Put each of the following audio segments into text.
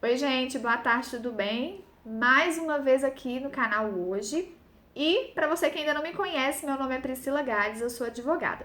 Oi, gente, boa tarde, tudo bem? Mais uma vez aqui no canal hoje. E para você que ainda não me conhece, meu nome é Priscila Gades, eu sou advogada.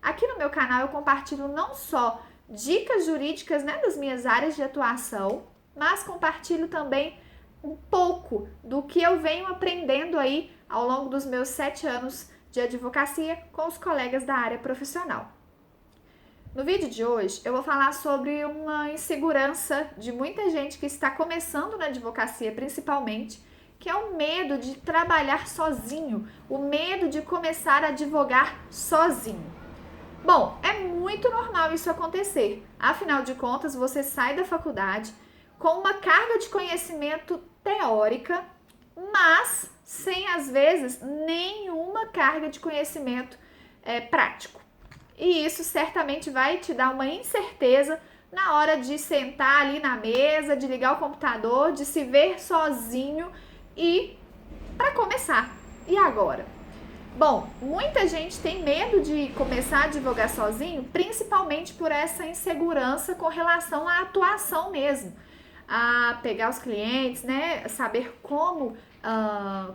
Aqui no meu canal eu compartilho não só dicas jurídicas, né, das minhas áreas de atuação, mas compartilho também um pouco do que eu venho aprendendo aí ao longo dos meus 7 anos de advocacia com os colegas da área profissional. No vídeo de hoje, eu vou falar sobre uma insegurança de muita gente que está começando na advocacia, principalmente, que é o medo de trabalhar sozinho, o medo de começar a advogar sozinho. Bom, é muito normal isso acontecer. Afinal de contas, você sai da faculdade com uma carga de conhecimento teórica, mas sem, às vezes, nenhuma carga de conhecimento prático. E isso certamente vai te dar uma incerteza na hora de sentar ali na mesa, de ligar o computador, de se ver sozinho e para começar. E agora? Bom, muita gente tem medo de começar a advogar sozinho, principalmente por essa insegurança com relação à atuação mesmo, a pegar os clientes, né? Saber como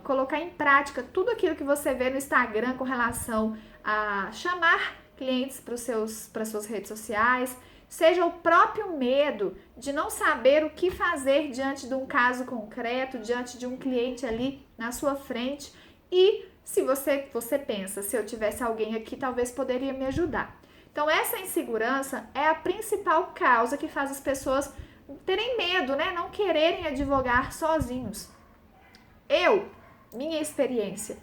colocar em prática tudo aquilo que você vê no Instagram com relação a chamar clientes para suas redes sociais, seja o próprio medo de não saber o que fazer diante de um caso concreto, diante de um cliente ali na sua frente. E se você pensa, se eu tivesse alguém aqui, talvez poderia me ajudar. Então, essa insegurança é a principal causa que faz as pessoas terem medo, né? Não quererem advogar sozinhos. Minha experiência,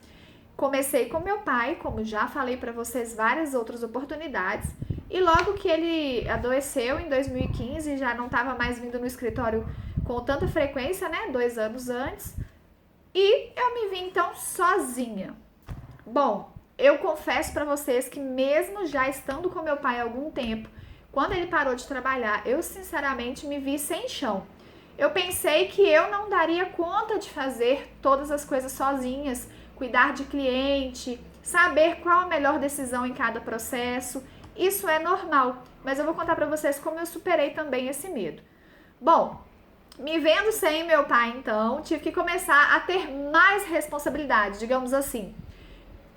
comecei com meu pai, como já falei para vocês várias outras oportunidades, e logo que ele adoeceu em 2015, já não estava mais vindo no escritório com tanta frequência, né? 2 anos antes, e eu me vi então sozinha. Bom, eu confesso para vocês que mesmo já estando com meu pai há algum tempo, quando ele parou de trabalhar, eu sinceramente me vi sem chão. Eu pensei que eu não daria conta de fazer todas as coisas sozinhas, cuidar de cliente, saber qual a melhor decisão em cada processo. Isso é normal, mas eu vou contar para vocês como eu superei também esse medo. Bom, me vendo sem meu pai, então, tive que começar a ter mais responsabilidade, digamos assim.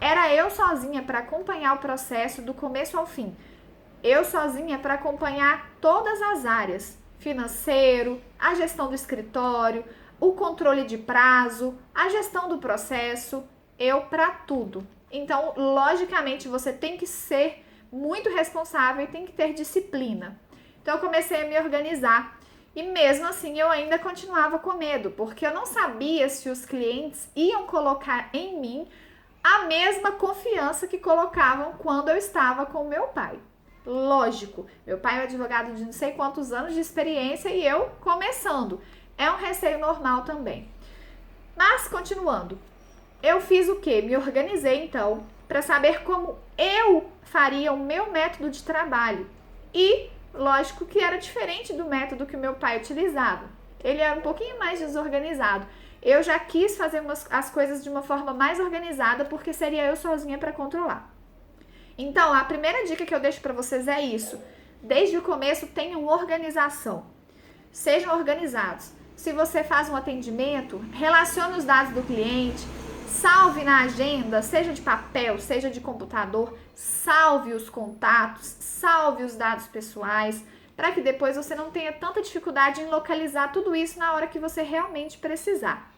Era eu sozinha para acompanhar o processo do começo ao fim. Eu sozinha para acompanhar todas as áreas: financeiro, a gestão do escritório, o controle de prazo, a gestão do processo, eu para tudo. Então, logicamente, você tem que ser muito responsável e tem que ter disciplina. Então, eu comecei a me organizar. E mesmo assim, eu ainda continuava com medo, porque eu não sabia se os clientes iam colocar em mim a mesma confiança que colocavam quando eu estava com o meu pai. Lógico, meu pai é um advogado de não sei quantos anos de experiência e eu começando. É um receio normal também. Mas, continuando, eu fiz o quê? Me organizei então para saber como eu faria o meu método de trabalho. E, lógico que era diferente do método que o meu pai utilizava. Ele era um pouquinho mais desorganizado. Eu já quis fazer as coisas de uma forma mais organizada porque seria eu sozinha para controlar. Então, a primeira dica que eu deixo para vocês é isso. Desde o começo, tenham organização. Sejam organizados. Se você faz um atendimento, relacione os dados do cliente, salve na agenda, seja de papel, seja de computador, salve os contatos, salve os dados pessoais, para que depois você não tenha tanta dificuldade em localizar tudo isso na hora que você realmente precisar.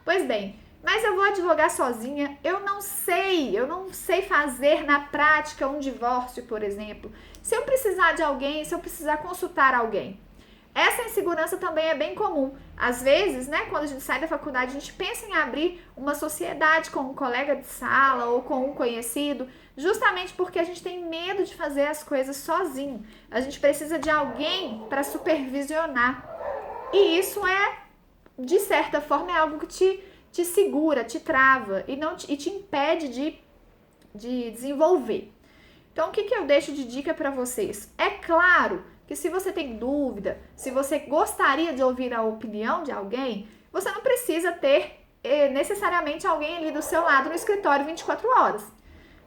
Pois bem, mas eu vou advogar sozinha, eu não sei fazer na prática um divórcio, por exemplo. Se eu precisar de alguém, se eu precisar consultar alguém. Essa insegurança também é bem comum. Às vezes, né, quando a gente sai da faculdade, a gente pensa em abrir uma sociedade com um colega de sala ou com um conhecido, justamente porque a gente tem medo de fazer as coisas sozinho. A gente precisa de alguém para supervisionar. E isso de certa forma, é algo que te segura, te trava e te impede de desenvolver. Então, o que eu deixo de dica para vocês? É claro que se você tem dúvida, se você gostaria de ouvir a opinião de alguém, você não precisa ter necessariamente alguém ali do seu lado no escritório 24 horas.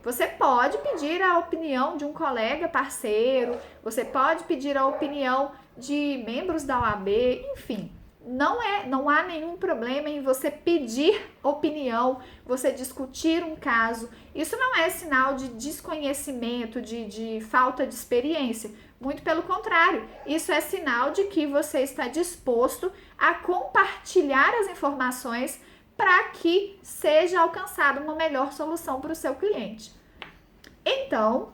Você pode pedir a opinião de um colega parceiro, você pode pedir a opinião de membros da OAB, enfim. não há nenhum problema em você pedir opinião, você discutir um caso. Isso não é sinal de desconhecimento, de falta de experiência. Muito pelo contrário, isso é sinal de que você está disposto a compartilhar as informações para que seja alcançada uma melhor solução para o seu cliente. Então,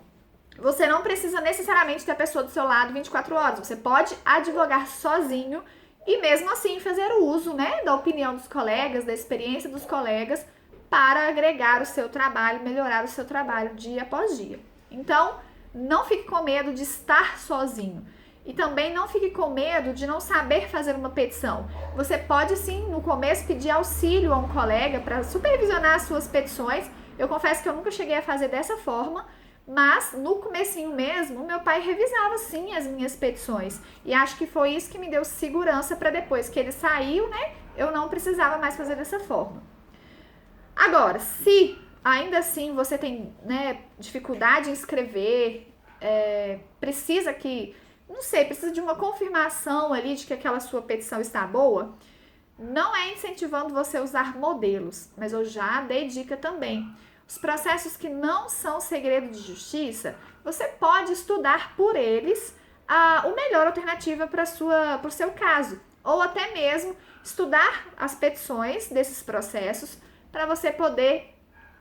você não precisa necessariamente ter a pessoa do seu lado 24 horas. Você pode advogar sozinho e mesmo assim fazer o uso, né, da opinião dos colegas, da experiência dos colegas para agregar o seu trabalho, melhorar o seu trabalho dia após dia. Então, não fique com medo de estar sozinho. E também não fique com medo de não saber fazer uma petição. Você pode sim, no começo, pedir auxílio a um colega para supervisionar as suas petições. Eu confesso que eu nunca cheguei a fazer dessa forma, mas no comecinho mesmo, meu pai revisava sim as minhas petições. E acho que foi isso que me deu segurança para depois que ele saiu, né, eu não precisava mais fazer dessa forma. Agora, se ainda assim você tem, né, dificuldade em escrever, precisa de uma confirmação ali de que aquela sua petição está boa, não é incentivando você a usar modelos, mas eu já dei dica também. Os processos que não são segredo de justiça, você pode estudar por eles a melhor alternativa para o seu caso, ou até mesmo estudar as petições desses processos para você poder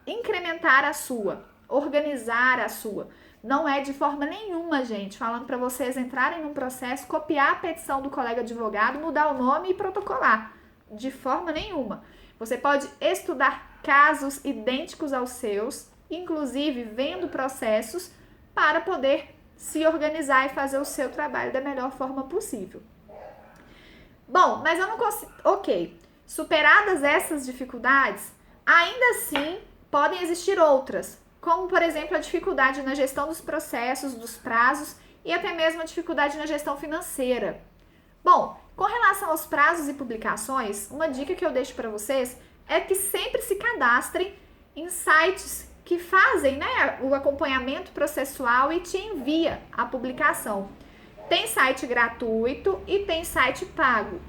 incrementar a sua, organizar a sua. Não é de forma nenhuma, gente, falando para vocês entrarem num processo, copiar a petição do colega advogado, mudar o nome e protocolar. De forma nenhuma. Você pode estudar casos idênticos aos seus, inclusive vendo processos, para poder se organizar e fazer o seu trabalho da melhor forma possível. Bom, mas eu não consigo... Ok, superadas essas dificuldades, ainda assim podem existir outras, como, por exemplo, a dificuldade na gestão dos processos, dos prazos e até mesmo a dificuldade na gestão financeira. Bom, com relação aos prazos e publicações, uma dica que eu deixo para vocês é que sempre se cadastrem em sites que fazem, né, o acompanhamento processual e te envia a publicação. Tem site gratuito e tem site pago,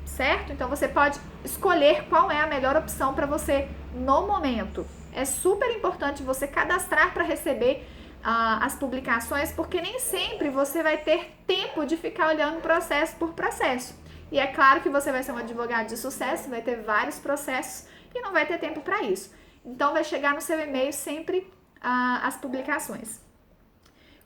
certo? Então você pode escolher qual é a melhor opção para você no momento. É super importante você cadastrar para receber as publicações, porque nem sempre você vai ter tempo de ficar olhando processo por processo. E é claro que você vai ser um advogado de sucesso, vai ter vários processos e não vai ter tempo para isso. Então vai chegar no seu e-mail sempre as publicações.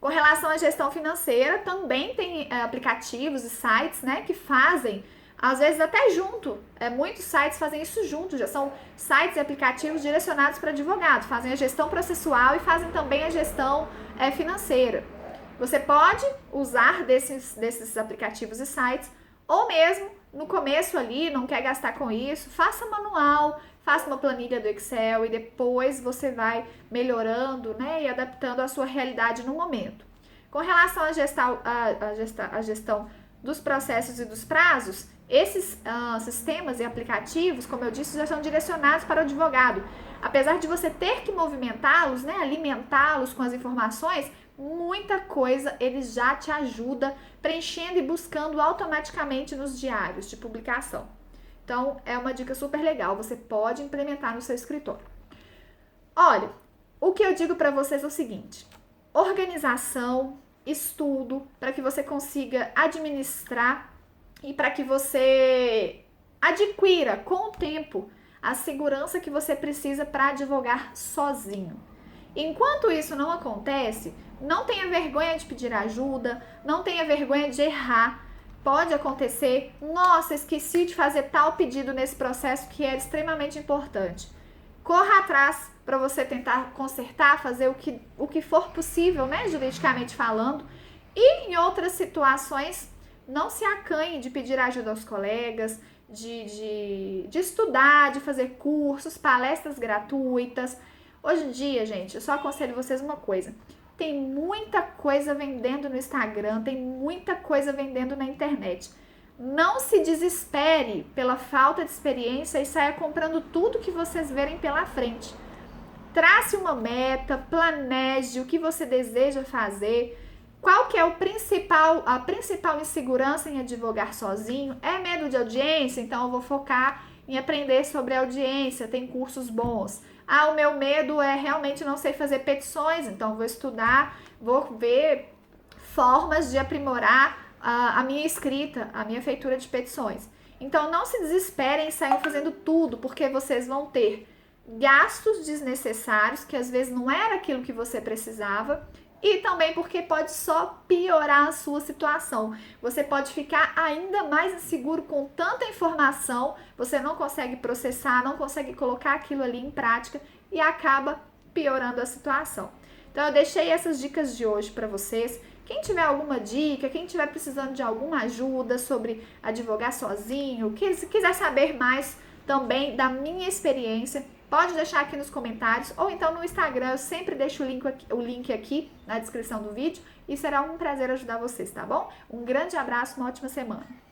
Com relação à gestão financeira, também tem aplicativos e sites, né, que fazem, às vezes até junto, muitos sites fazem isso junto, já são sites e aplicativos direcionados para advogado, fazem a gestão processual e fazem também a gestão financeira. Você pode usar desses aplicativos e sites, ou mesmo no começo ali, não quer gastar com isso, faça manual, faça uma planilha do Excel e depois você vai melhorando, né, e adaptando a sua realidade no momento. Com relação à gestão dos processos e dos prazos, esses sistemas e aplicativos, como eu disse, já são direcionados para o advogado. Apesar de você ter que movimentá-los, né, alimentá-los com as informações, muita coisa eles já te ajuda preenchendo e buscando automaticamente nos diários de publicação. Então, é uma dica super legal, você pode implementar no seu escritório. Olha, o que eu digo para vocês é o seguinte: organização, estudo, para que você consiga administrar e para que você adquira com o tempo a segurança que você precisa para advogar sozinho. Enquanto isso não acontece, não tenha vergonha de pedir ajuda, não tenha vergonha de errar. Pode acontecer, nossa, esqueci de fazer tal pedido nesse processo que era extremamente importante. Corra atrás para você tentar consertar, fazer o que for possível, né, juridicamente falando. E em outras situações, não se acanhe de pedir ajuda aos colegas, de estudar, de fazer cursos, palestras gratuitas. Hoje em dia, gente, eu só aconselho vocês uma coisa: tem muita coisa vendendo no Instagram, tem muita coisa vendendo na internet. Não se desespere pela falta de experiência e saia comprando tudo que vocês verem pela frente. Trace uma meta, planeje o que você deseja fazer, Qual que é a principal insegurança em advogar sozinho? É medo de audiência, então eu vou focar em aprender sobre audiência, tem cursos bons. Ah, o meu medo é realmente não sei fazer petições, então vou estudar, vou ver formas de aprimorar a minha escrita, a minha feitura de petições. Então não se desesperem e saiam fazendo tudo, porque vocês vão ter gastos desnecessários, que às vezes não era aquilo que você precisava, e também porque pode só piorar a sua situação. Você pode ficar ainda mais inseguro com tanta informação, você não consegue processar, não consegue colocar aquilo ali em prática e acaba piorando a situação. Então eu deixei essas dicas de hoje para vocês. Quem tiver alguma dica, quem tiver precisando de alguma ajuda sobre advogar sozinho, se quiser saber mais também da minha experiência, pode deixar aqui nos comentários ou então no Instagram, eu sempre deixo o link aqui na descrição do vídeo e será um prazer ajudar vocês, tá bom? Um grande abraço, uma ótima semana!